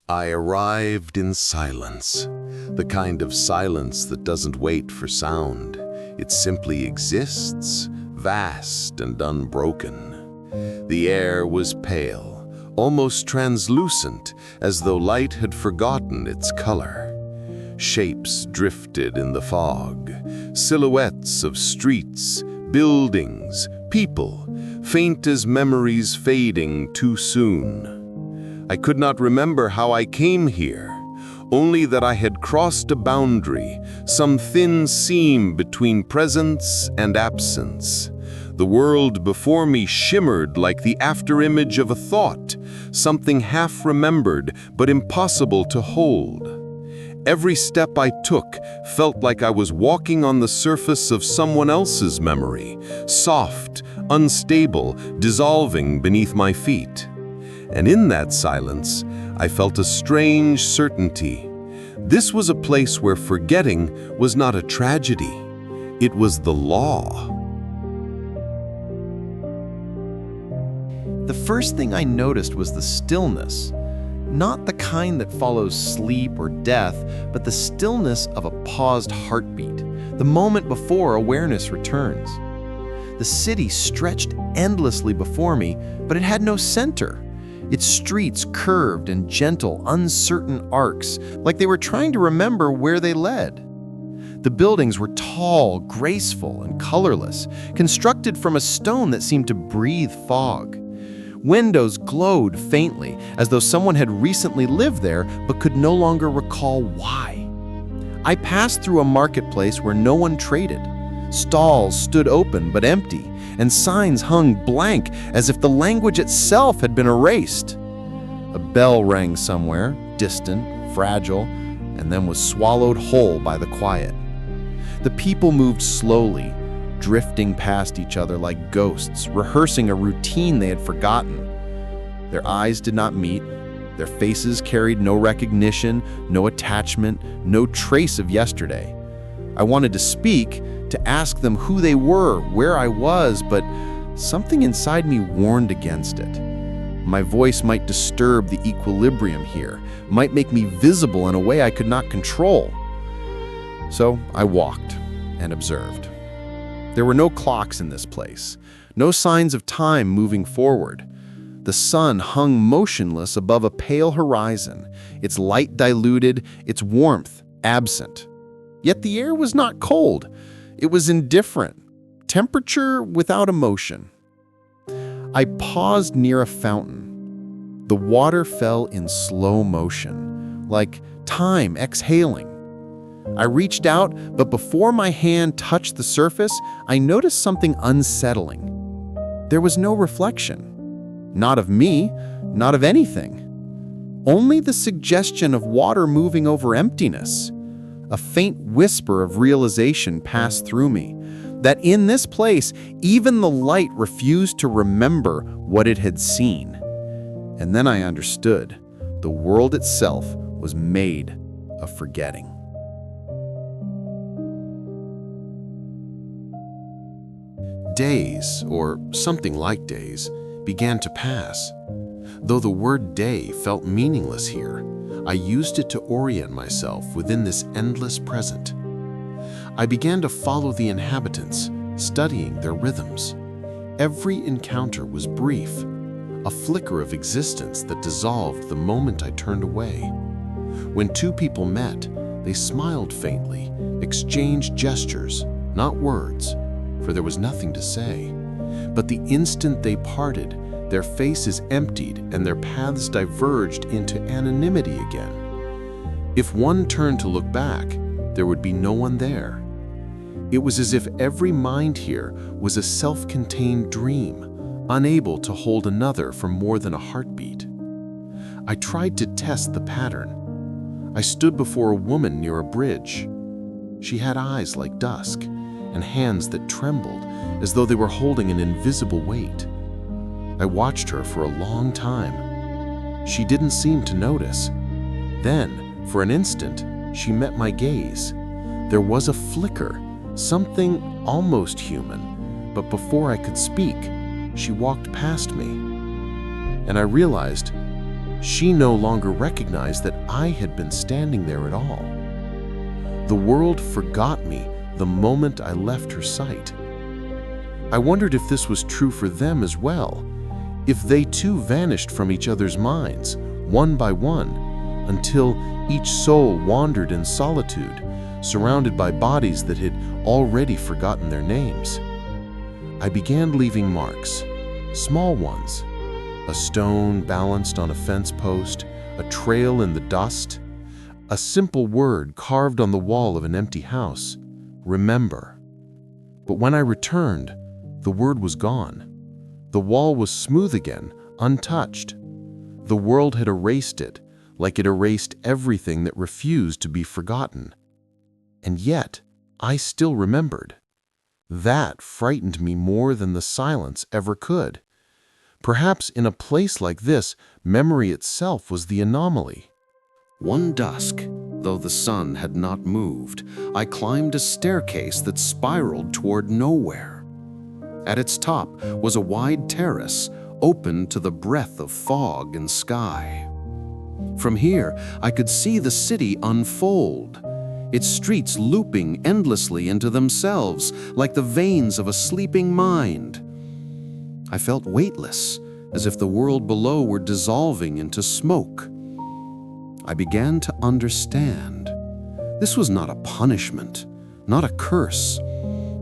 I arrived in silence, the kind of silence that doesn't wait for sound. It simply exists, vast and unbroken. The air was pale, almost translucent, as though light had forgotten its color. Shapes drifted in the fog, silhouettes of streets, buildings, people, faint as memories fading too soon. I could not remember how I came here, only that I had crossed a boundary, some thin seam between presence and absence. The world before me shimmered like the afterimage of a thought, something half-remembered but impossible to hold. Every step I took felt like I was walking on the surface of someone else's memory, soft, unstable, dissolving beneath my feet. And in that silence, I felt a strange certainty. This was a place where forgetting was not a tragedy. It was the law. The first thing I noticed was the stillness. Not the kind that follows sleep or death, but the stillness of a paused heartbeat, the moment before awareness returns. The city stretched endlessly before me, but it had no center. Its streets curved in gentle, uncertain arcs, like they were trying to remember where they led. The buildings were tall, graceful, and colorless, constructed from a stone that seemed to breathe fog. Windows glowed faintly, as though someone had recently lived there but could no longer recall why. I passed through a marketplace where no one traded. Stalls stood open but empty, and signs hung blank as if the language itself had been erased. A bell rang somewhere, distant, fragile, and then was swallowed whole by the quiet. The people moved slowly, drifting past each other like ghosts, rehearsing a routine they had forgotten. Their eyes did not meet. Their faces carried no recognition, no attachment, no trace of yesterday. I wanted to speak, to ask them who they were, where I was, but something inside me warned against it. My voice might disturb the equilibrium here, might make me visible in a way I could not control. So I walked and observed. There were no clocks in this place, no signs of time moving forward. The sun hung motionless above a pale horizon, its light diluted, its warmth absent. Yet the air was not cold. It was indifferent, temperature without emotion. I paused near a fountain. The water fell in slow motion, like time exhaling. I reached out, but before my hand touched the surface, I noticed something unsettling. There was no reflection. Not of me, not of anything. Only the suggestion of water moving over emptiness. A faint whisper of realization passed through me, that in this place, even the light refused to remember what it had seen. And then I understood. The world itself was made of forgetting. Days, or something like days, began to pass. Though the word day felt meaningless here, I used it to orient myself within this endless present. I began to follow the inhabitants, studying their rhythms. Every encounter was brief, a flicker of existence that dissolved the moment I turned away. When two people met, they smiled faintly, exchanged gestures, not words, for there was nothing to say. But the instant they parted, their faces emptied and their paths diverged into anonymity again. If one turned to look back, there would be no one there. It was as if every mind here was a self-contained dream, unable to hold another for more than a heartbeat. I tried to test the pattern. I stood before a woman near a bridge. She had eyes like dusk and hands that trembled as though they were holding an invisible weight. I watched her for a long time. She didn't seem to notice. Then, for an instant, she met my gaze. There was a flicker, something almost human, but before I could speak, she walked past me. And I realized She no longer recognized that I had been standing there at all. The world forgot me the moment I left her sight. I wondered if this was true for them as well, if they too vanished from each other's minds, one by one, until each soul wandered in solitude, surrounded by bodies that had already forgotten their names. I began leaving marks, small ones, a stone balanced on a fence post, a trail in the dust, a simple word carved on the wall of an empty house, remember. But when I returned, the word was gone. The wall was smooth again, untouched. The world had erased it, like it erased everything that refused to be forgotten. And yet, I still remembered. That frightened me more than the silence ever could. Perhaps in a place like this, memory itself was the anomaly. One dusk, though the sun had not moved, I climbed a staircase that spiraled toward nowhere. At its top was a wide terrace, open to the breath of fog and sky. From here, I could see the city unfold, its streets looping endlessly into themselves like the veins of a sleeping mind. I felt weightless, as if the world below were dissolving into smoke. I began to understand. This was not a punishment, not a curse.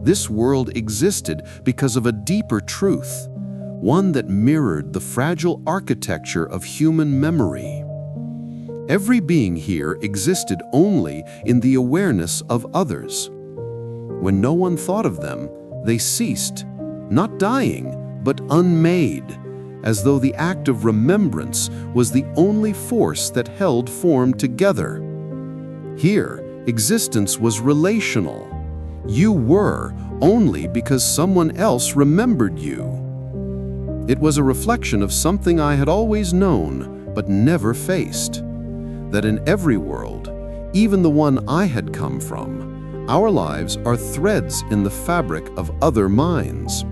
This world existed because of a deeper truth, one that mirrored the fragile architecture of human memory. Every being here existed only in the awareness of others. When no one thought of them, they ceased, not dying, but unmade, as though the act of remembrance was the only force that held form together. Here, existence was relational. You were only because someone else remembered you. It was a reflection of something I had always known but never faced, that in every world, even the one I had come from, our lives are threads in the fabric of other minds.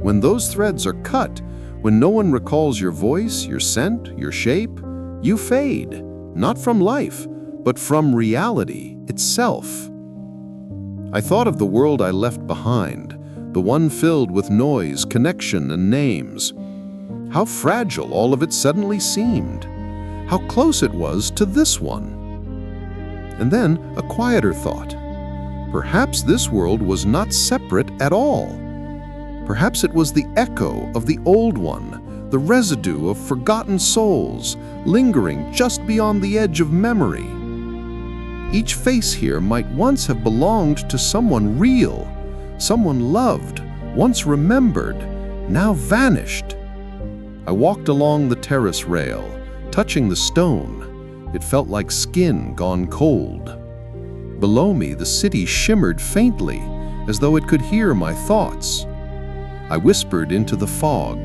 When those threads are cut, when no one recalls your voice, your scent, your shape, you fade, not from life, but from reality itself. I thought of the world I left behind, the one filled with noise, connection, and names. How fragile all of it suddenly seemed. How close it was to this one. And then a quieter thought. Perhaps this world was not separate at all. Perhaps it was the echo of the old one, the residue of forgotten souls, lingering just beyond the edge of memory. Each face here might once have belonged to someone real, someone loved, once remembered, now vanished. I walked along the terrace rail, touching the stone. It felt like skin gone cold. Below me, the city shimmered faintly, as though it could hear my thoughts. I whispered into the fog,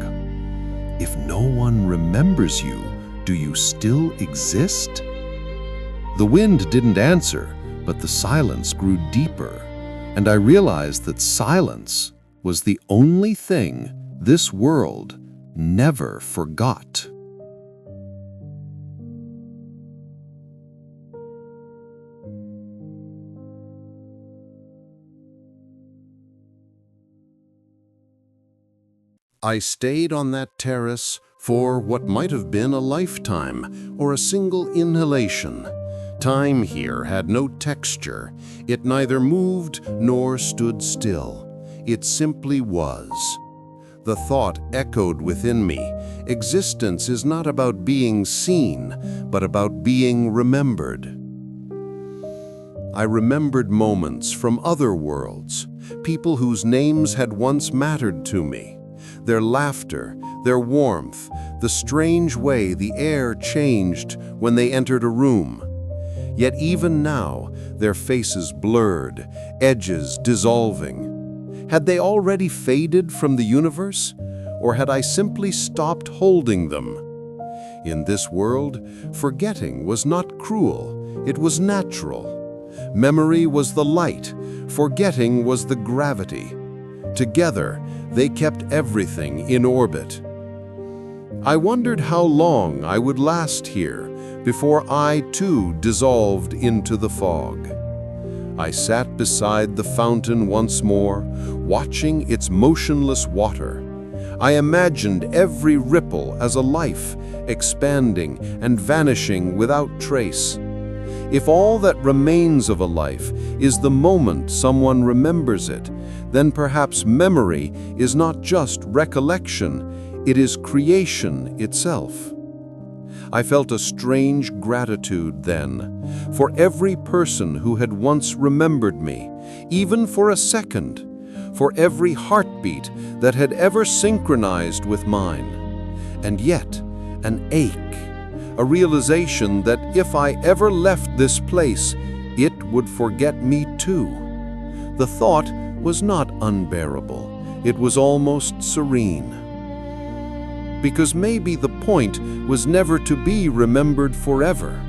"If no one remembers you, do you still exist?" The wind didn't answer, but the silence grew deeper, and I realized that silence was the only thing this world never forgot. I stayed on that terrace for what might have been a lifetime or a single inhalation. Time here had no texture. It neither moved nor stood still. It simply was. The thought echoed within me. Existence is not about being seen, but about being remembered. I remembered moments from other worlds, people whose names had once mattered to me. Their laughter, their warmth, the strange way the air changed when they entered a room. Yet even now, their faces blurred, edges dissolving. Had they already faded from the universe? Or had I simply stopped holding them? In this world, forgetting was not cruel, it was natural. Memory was the light, forgetting was the gravity. Together, they kept everything in orbit. I wondered how long I would last here before I too dissolved into the fog. I sat beside the fountain once more, watching its motionless water. I imagined every ripple as a life, expanding and vanishing without trace. If all that remains of a life is the moment someone remembers it, then perhaps memory is not just recollection, it is creation itself. I felt a strange gratitude then for every person who had once remembered me, even for a second, for every heartbeat that had ever synchronized with mine. And yet, an ache, a realization that if I ever left this place, it would forget me too. The thought was not unbearable, it was almost serene. Because maybe the point was never to be remembered forever.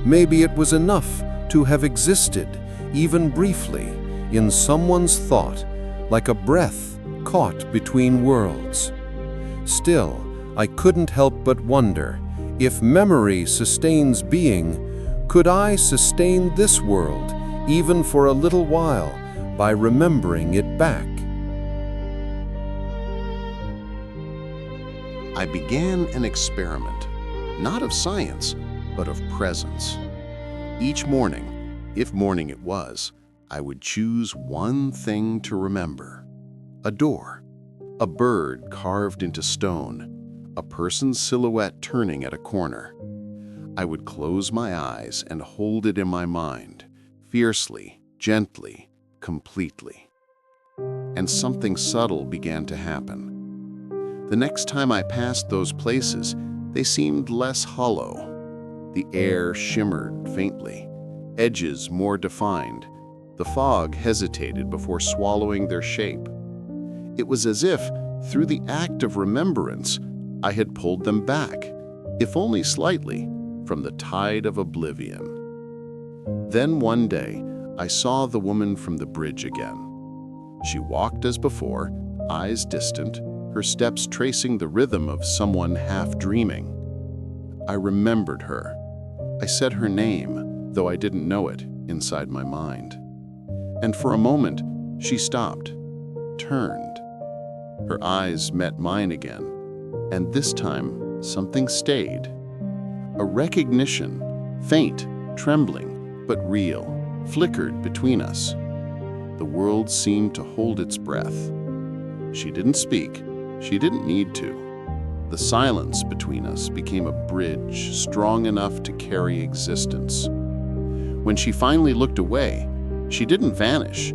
Maybe it was enough to have existed, even briefly, in someone's thought, like a breath caught between worlds. Still, I couldn't help but wonder, if memory sustains being, could I sustain this world, even for a little while, by remembering it back? I began an experiment, not of science, but of presence. Each morning, if morning it was, I would choose one thing to remember. A door, a bird carved into stone, a person's silhouette turning at a corner. I would close my eyes and hold it in my mind, fiercely, gently, completely. And something subtle began to happen. The next time I passed those places, they seemed less hollow. The air shimmered faintly, edges more defined. The fog hesitated before swallowing their shape. It was as if, through the act of remembrance, I had pulled them back, if only slightly, from the tide of oblivion. Then one day, I saw the woman from the bridge again. She walked as before, eyes distant, her steps tracing the rhythm of someone half dreaming. I remembered her. I said her name, though I didn't know it, inside my mind. And for a moment, she stopped, turned. Her eyes met mine again, and this time, something stayed. A recognition, faint, trembling, but real, flickered between us. The world seemed to hold its breath. She didn't speak. She didn't need to. The silence between us became a bridge strong enough to carry existence. When she finally looked away, she didn't vanish.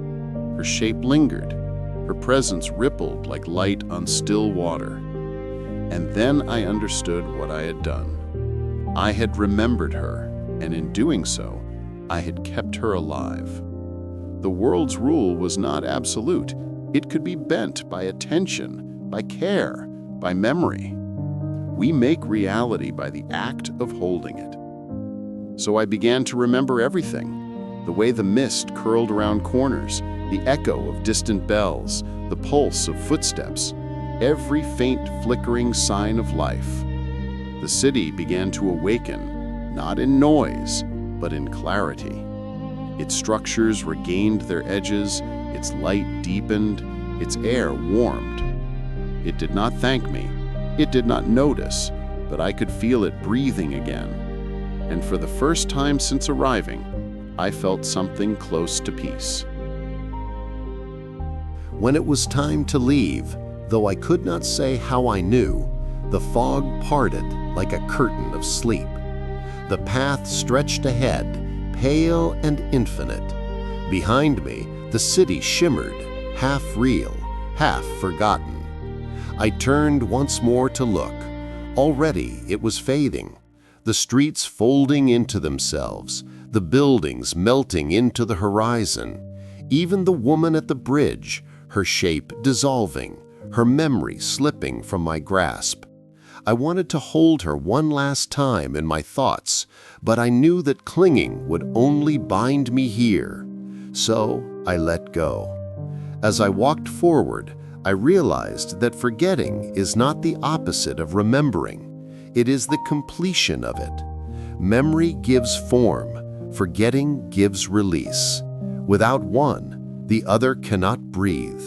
Her shape lingered. Her presence rippled like light on still water. And then I understood what I had done. I had remembered her, and in doing so, I had kept her alive. The world's rule was not absolute. It could be bent by attention, by care, by memory. We make reality by the act of holding it. So I began to remember everything, the way the mist curled around corners, the echo of distant bells, the pulse of footsteps, every faint flickering sign of life. The city began to awaken, not in noise, but in clarity. Its structures regained their edges, its light deepened, its air warmed. It did not thank me, it did not notice, but I could feel it breathing again. And for the first time since arriving, I felt something close to peace. When it was time to leave, though I could not say how I knew, the fog parted like a curtain of sleep. The path stretched ahead, pale and infinite. Behind me, the city shimmered, half real, half forgotten. I turned once more to look. Already it was fading. The streets folding into themselves, the buildings melting into the horizon. Even the woman at the bridge, her shape dissolving, her memory slipping from my grasp. I wanted to hold her one last time in my thoughts, but I knew that clinging would only bind me here. So I let go. As I walked forward, I realized that forgetting is not the opposite of remembering. It is the completion of it. Memory gives form, forgetting gives release. Without one, the other cannot breathe.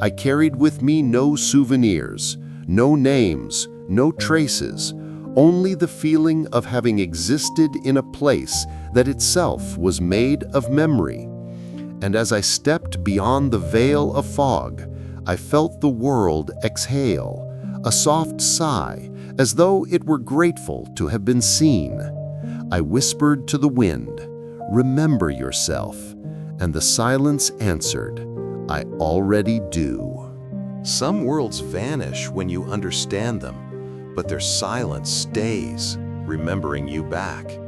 I carried with me no souvenirs, no names, no traces, only the feeling of having existed in a place that itself was made of memory. And as I stepped beyond the veil of fog, I felt the world exhale, a soft sigh, as though it were grateful to have been seen. I whispered to the wind, "Remember yourself," and the silence answered, "I already do." Some worlds vanish when you understand them, but their silence stays, remembering you back.